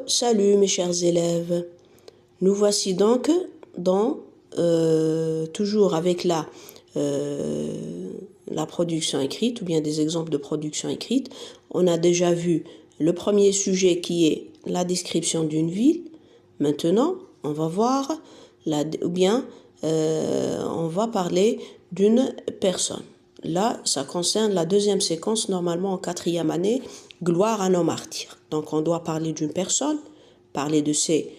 Salut mes chers élèves. Nous voici donc toujours avec la production écrite ou bien des exemples de production écrite. On a déjà vu le premier sujet qui est la description d'une ville. Maintenant, on va voir on va parler d'une personne. Là, ça concerne la deuxième séquence, normalement en 4e année, gloire à nos martyrs. Donc, on doit parler d'une personne, parler de ses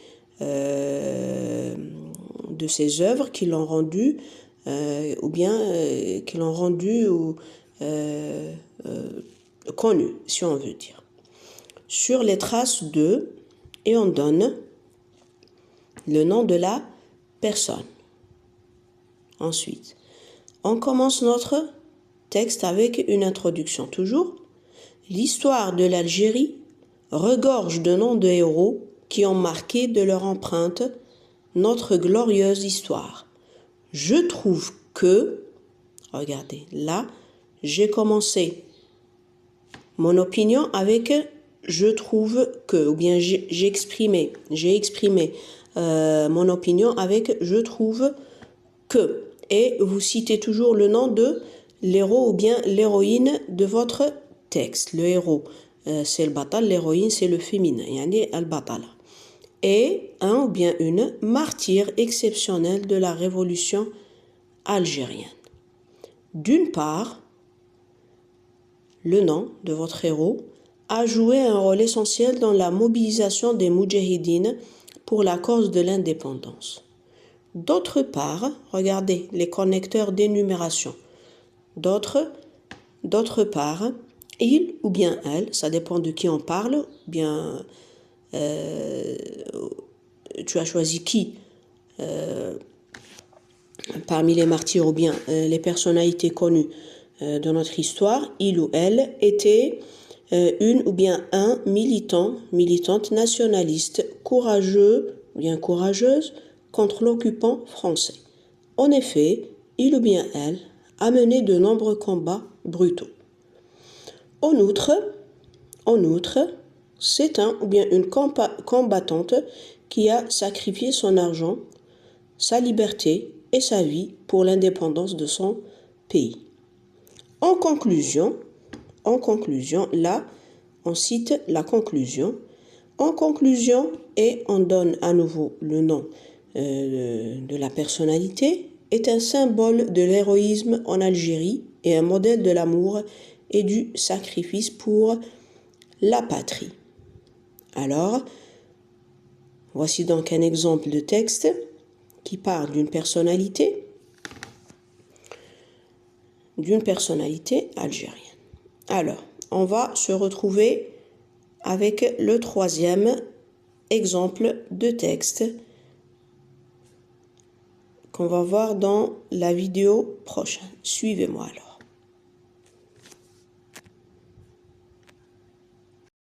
œuvres qui l'ont rendu, qui l'ont rendu connu, si on veut dire. Sur les traces de, et on donne le nom de la personne. Ensuite, on commence notre texte avec une introduction toujours. L'histoire de l'Algérie regorge de noms de héros qui ont marqué de leur empreinte notre glorieuse histoire. Je trouve que, regardez, là, j'ai commencé mon opinion avec je trouve que, ou bien j'ai exprimé mon opinion avec je trouve que. Et vous citez toujours le nom de l'héros ou bien l'héroïne de votre texte. Le héros, c'est le batal, l'héroïne, c'est le féminin, yani al-batala. Et un ou bien une martyre exceptionnelle de la révolution algérienne. D'une part, le nom de votre héros a joué un rôle essentiel dans la mobilisation des moudjahidines pour la cause de l'indépendance. D'autre part, regardez les connecteurs d'énumération. D'autre part, il ou bien elle, ça dépend de qui on parle, bien tu as choisi qui parmi les martyrs ou bien les personnalités connues de notre histoire, il ou elle était une ou bien un militante nationaliste courageux ou bien courageuse contre l'occupant français. En effet, il ou bien elle a mené de nombreux combats brutaux. En outre, c'est un ou bien une combattante qui a sacrifié son argent, sa liberté et sa vie pour l'indépendance de son pays. En conclusion, là, on cite la conclusion. En conclusion, et on donne à nouveau le nom de la personnalité, est un symbole de l'héroïsme en Algérie et un modèle de l'amour et du sacrifice pour la patrie. Alors, voici donc un exemple de texte qui parle d'une personnalité algérienne. Alors, on va se retrouver avec le troisième exemple de texte qu'on va voir dans la vidéo prochaine. Suivez-moi alors.